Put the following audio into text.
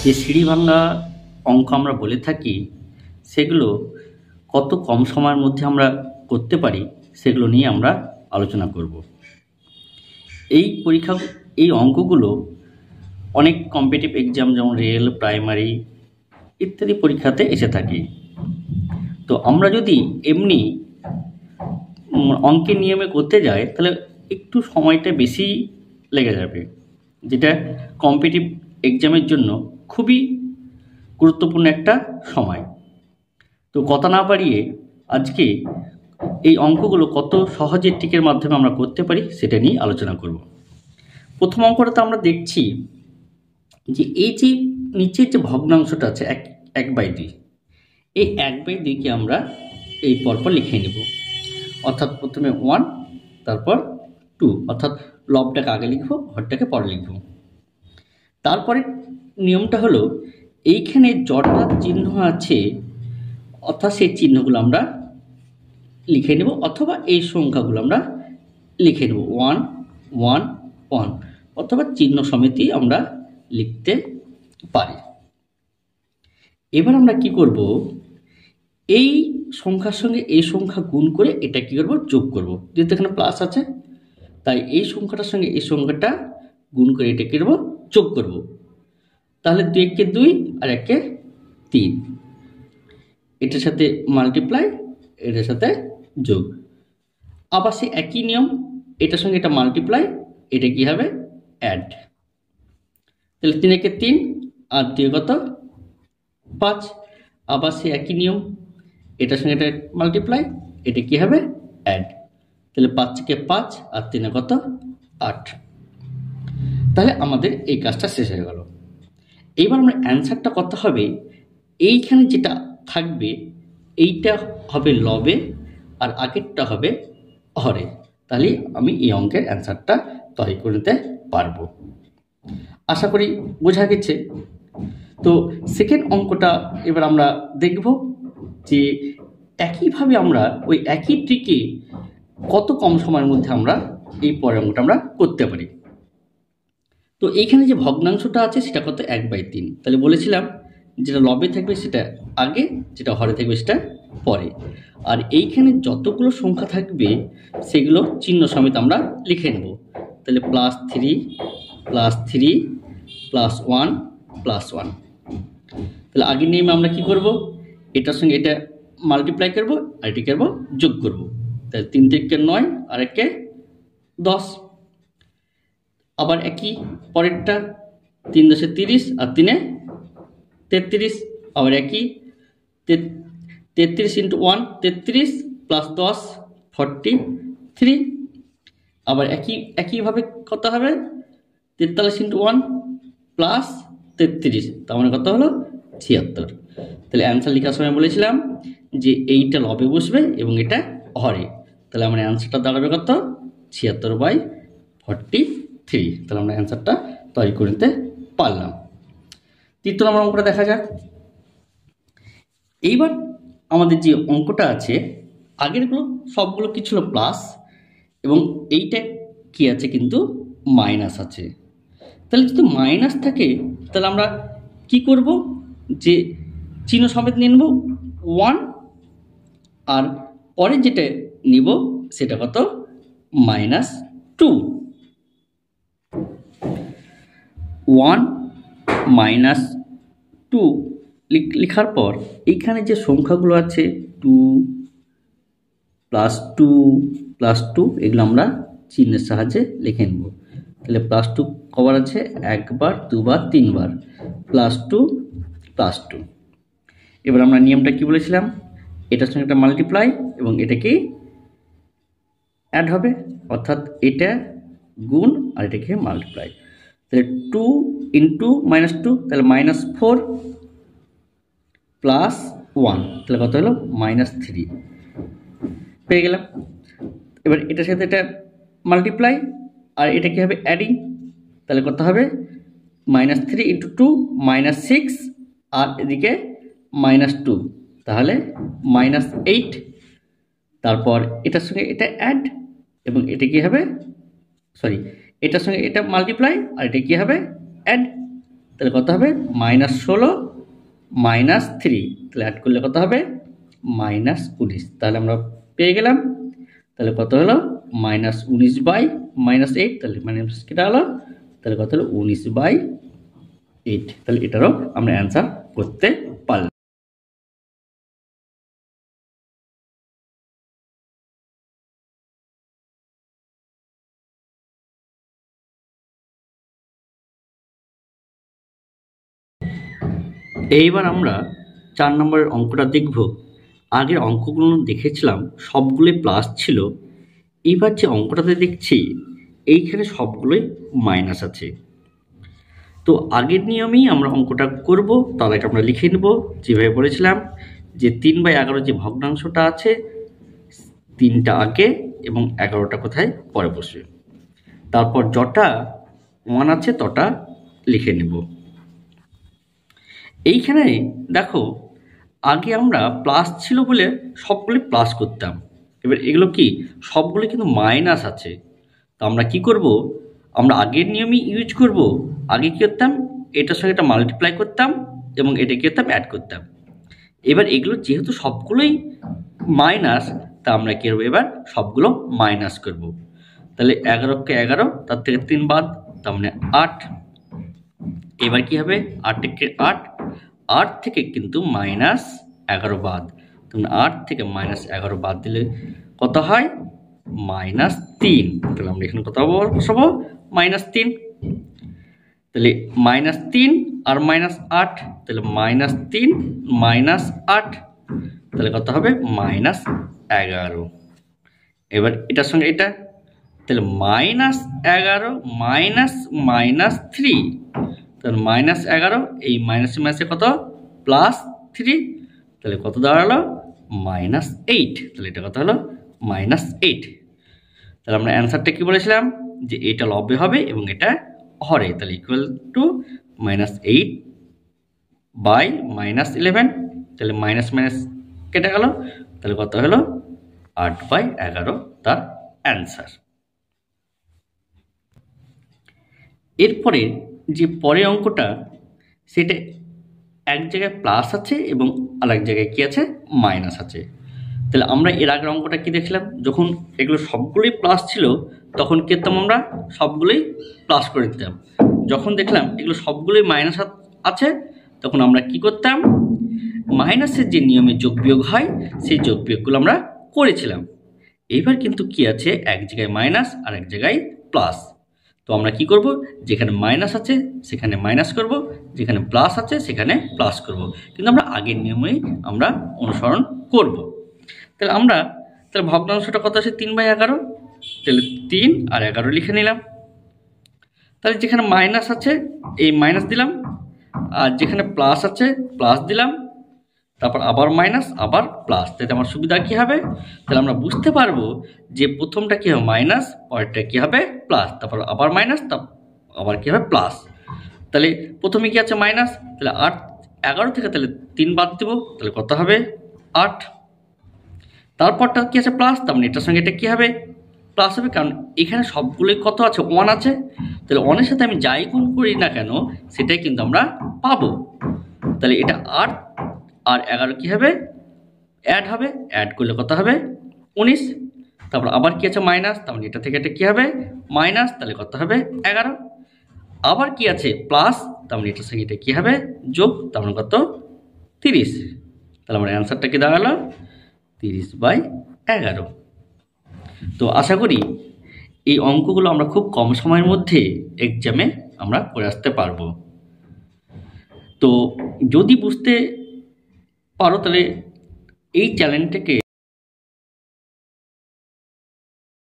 যে সিঁড়ি ভাঙা অঙ্ক আমরা বলে থাকি সেগুলো কত কম সময়ের মধ্যে আমরা করতে পারি সেগুলো নিয়ে আমরা আলোচনা করব। এই অঙ্কগুলো অনেক কম্পিটিটিভ এক্সাম যেমন রেল, প্রাইমারি ইত্যাদি পরীক্ষাতে এসে থাকে। তো আমরা যদি এমনি অঙ্কের নিয়মে করতে যাই তাহলে একটু সময়টা বেশি লেগে যাবে, যেটা কম্পিটিটিভ এক্সামের জন্য খুবই গুরুত্বপূর্ণ একটা সময়। তো কথা না বাড়িয়ে আজকে এই অঙ্কগুলো কত সহজে ট্রিকের মাধ্যমে আমরা করতে পারি সেটা নিয়ে আলোচনা করব। প্রথম অঙ্কটাতে আমরা দেখছি যে এই যে নিচের যে ভগ্নাংশটা আছে 1/2, এই 1/2কে আমরা এই পরপর লিখে নেব। অর্থাৎ প্রথমে 1, তারপর 2, অর্থাৎ লবটাকে আগে লিখব, হরটাকে পরে লিখব। তারপরে নিয়মটা হলো এইখানে জটার চিহ্ন আছে, অর্থাৎ সেই চিহ্নগুলো আমরা লিখে নেব, অথবা এই সংখ্যাগুলো আমরা লিখে নেব 1 1 1, অথবা চিহ্ন সমেতই আমরা লিখতে পারি। এবার আমরা কি করব, এই সংখ্যার সঙ্গে এই সংখ্যা গুণ করে এটা কি করব, যোগ করব। যেহেতু এখানে প্লাস আছে তাই এই সংখ্যাটার সঙ্গে এই সংখ্যাটা গুণ করে এটা কি করব, যোগ করব। তাহলে 2 কে 2 আর 1 কে 3, এটার সাথে মাল্টিপ্লাই, এটার সাথে যোগ। আবার সেই একই নিয়ম, এটার সঙ্গে এটা মাল্টিপ্লাই, এটা কি হবে, অ্যাড। তাহলে 3 কে 3 আর 2 কত, 5। আবার সেই একই নিয়ম, এটার সঙ্গে এটা মাল্টিপ্লাই, এটা কি হবে, অ্যাড। তাহলে 5 কে 5 আর 3 কত, 8। তাহলে আমাদের এই কাজটা শেষ হয়ে গেল। এইবার আমরা অ্যান্সারটা কত হবে, এইখানে যেটা থাকবে এইটা হবে লবে আর আগেরটা হবে হরে। তাহলে আমি এই অঙ্কের অ্যান্সারটা তৈরি করে নিতে পারবো। আশা করি বোঝা গেছে। তো সেকেন্ড অঙ্কটা এবার আমরা দেখব যে একইভাবে আমরা ওই একই ট্রিকে কত কম সময়ের মধ্যে আমরা এই পরের অঙ্কটা আমরা করতে পারি। তো এইখানে যে ভগ্নাংশটা আছে সেটা কত, 1/3। তাহলে বলেছিলাম যেটা লবে থাকবে সেটা আগে, যেটা হরে থাকবে সেটা পরে। আর এইখানে যতগুলো সংখ্যা থাকবে সেগুলো চিহ্ন সমেত আমরা লিখে নেব। তাহলে +3 +3 +1 +1। তাহলে আগের নিয়মে আমরা কি করব, এটার সঙ্গে এটা মাল্টিপ্লাই করব আর এটা করব যোগ করব। তাহলে 3 থেকে 9 আর 1 কে 10। আবার একই পরেরটা 3 × 10 = 30 আর 3 × 33। আবার একই 33 × 1 33 + 10 43। আবার একইভাবে কত হবে, 43 × 1 + 33, তার মানে কত হলো, 76। তাহলে অ্যান্সার লেখার সময় বলেছিলাম যে এইটা লবে বসবে এবং এটা হরে। তাহলে আমার অ্যান্সারটা দাঁড়াবে কত, 76/43। তাহলে আমরা অ্যান্সারটা তৈরি করে নিতে পারলাম। তৃতীয় নম্বর অঙ্কটা দেখা যাক। এইবার আমাদের যে অঙ্কটা আছে, আগেরগুলো সবগুলো কি ছিল, প্লাস, এবং এইটা কি আছে, কিন্তু মাইনাস আছে। তাহলে যদি মাইনাস থাকে তাহলে আমরা কি করব, যে চিহ্ন সমেত নিয়ে নেব 1, আর পরে যেটা নিব সেটা কত, -2। 1 -2 লেখার পর এইখানে যে সংখ্যাগুলো আছে 2 +2 +2, এগুলো আমরা চিহ্নের সাহায্যে লিখে নেব। তাহলে +2 কবার আছে, 1 বার 2 বার 3 বার, +2 +2। এবার আমরা নিয়মটা কি বলেছিলাম, এটার সঙ্গে একটা মাল্টিপ্লাই এবং এটা কি অ্যাড হবে, অর্থাৎ এটা গুণ আর এটাকে মাল্টিপ্লাই। তাহলে 2 × -2 তাহলে -4 +1, তাহলে কত হলো, -3 পেয়ে গেলাম। এবার এটার সাথে এটা মাল্টিপ্লাই আর এটা কি হবে, অ্যাডিং। তাহলে কত হবে, -3 × 2 -6 আর এদিকে -2, তাহলে -8। তারপর এটার সঙ্গে এটা অ্যাড এবং এটা কি হবে, এটার সঙ্গে এটা মাল্টিপ্লাই আর এটা কি হবে, অ্যাড। তাহলে কত হবে -16 -3, তাহলে অ্যাড করলে কত হবে -19। তাহলে আমরা পেয়ে গেলাম। তাহলে কত হলো -19/-8, তাহলে মাইনাস কেটে হলো, তাহলে কত হলো 19/8। তাহলে এটারও আমরা অ্যান্সার করতে পারলাম। এইবার আমরা 4 নম্বরের অঙ্কটা দেখব। আগের অঙ্কগুলো দেখেছিলাম সবগুলোই প্লাস ছিল, এইবার যে অঙ্কটাতে দেখছি এইখানে সবগুলোই মাইনাস আছে। তো আগের নিয়মেই আমরা অঙ্কটা করব, তার আগে আমরা লিখে নেব যেভাবে বলেছিলাম যে 3/11 যে ভগ্নাংশটা আছে 3টা আগে এবং 11টা কোথায় পরে বসবে, তারপর যটা 1 আছে তটা লিখে নেব। এইখানে দেখো আগে আমরা প্লাস ছিল বলে সবগুলি প্লাস করতাম, এবার এগুলো কি সবগুলো কিন্তু মাইনাস আছে। তো আমরা কি করব, আমরা আগের নিয়মই ইউজ করব। আগে কি করতাম, এটার সঙ্গে এটা মাল্টিপ্লাই করতাম এবং এটা কি করতাম অ্যাড করতাম। এবার এগুলো যেহেতু সবগুলোই মাইনাস, তা আমরা কি করবো এবার সবগুলো মাইনাস করব। তাহলে 11কে 11, তার থেকে 3 বাদ, তার মানে 8। এবার কি হবে 8 থেকে 8 থেকে কিন্তু -11 বাদ, তুমি 8 থেকে -11 বাদ দিলে কত হয় -3। তাহলে আমরা এখানে কত বসাবো -3। তাহলে -3 আর -8, তাহলে -3 -8, তাহলে কত হবে -11। এবার এটার সঙ্গে এটা, তাহলে -11 -3, তাহলে -11 এই মাইনাসে মাইনাসে কত +3, তাহলে কত দাঁড়ালো -8। তাহলে এটা কত হলো -8। তাহলে আমরা অ্যান্সারটা কি বলেছিলাম যে এটা লবে হবে এবং এটা হরে, তাহলে ইকুয়াল টু -8/-11, তাহলে মাইনাস মাইনাস কেটে গেল, তাহলে কত হলো 8/11 তার অ্যান্সার। এরপরে যে পরের অঙ্কটা সেটা এক জায়গায় প্লাস আছে এবং আরেক জায়গায় কি আছে মাইনাস আছে। তাহলে আমরা এর আগের অঙ্কটা কি দেখলাম, যখন এগুলো সবগুলোই প্লাস ছিল তখন কি করতাম আমরা সবগুলোই প্লাস করে দিতাম। যখন দেখলাম এগুলো সবগুলোই মাইনাস আছে তখন আমরা কি করতাম, মাইনাসের যে নিয়মে যোগ বিয়োগ হয় সেই যোগ বিয়োগগুলো আমরা করেছিলাম। এইবার কিন্তু কি আছে এক জায়গায় মাইনাস আর এক জায়গায় প্লাস। তো আমরা কি করব, যেখানে মাইনাস আছে সেখানে মাইনাস করব, যেখানে প্লাস আছে সেখানে প্লাস করব, কিন্তু আমরা আগের নিয়মেই আমরা অনুসরণ করব। তাহলে আমরা তাহলে ভগ্নাংশটা কত আছে 3/11, তাহলে 3 আর 11 লিখে নিলাম। তাহলে যেখানে মাইনাস আছে এই মাইনাস দিলাম, আর যেখানে প্লাস আছে প্লাস দিলাম, তারপর আবার মাইনাস আবার প্লাস। তাহলে আমার সুবিধা কি হবে, তাহলে আমরা বুঝতে পারবো যে প্রথমটা কি হবে মাইনাস, পরেরটা কি হবে প্লাস, তারপর আবার মাইনাস, আবার কি হবে প্লাস। তাহলে প্রথমে কি আছে মাইনাস, তাহলে 11 থেকে তাহলে 3 বাদ দেব, তাহলে কত হবে 8। তারপরটা কি আছে প্লাস, তার মানে এটার সঙ্গে এটা কি হবে প্লাস হবে, কারণ এখানে সবগুলোই কত আছে 1 আছে। তাহলে 1 এর সাথে আমি যাই গুণ করি না কেন সেটাই কিন্তু আমরা পাবো। তাহলে এটা 8 আর 11 কি হবে অ্যাড হবে, অ্যাড করলে কত হবে 19। তারপর আবার কি আছে মাইনাস, তার মানে এটা থেকে এটা কি হবে মাইনাস, তাহলে কত হবে 11। আবার কি আছে প্লাস, তার মানে এটার সঙ্গে এটা কি হবে যোগ, তার মানে কত 30। তাহলে আমার অ্যান্সারটা কি দাঁড়ালো 30/11। তো আশা করি এই অঙ্কগুলো আমরা খুব কম সময়ের মধ্যে এক্সামে আমরা করে আসতে পারবো। তো যদি বুঝতে পারো তাহলে এই চ্যানেলটাকে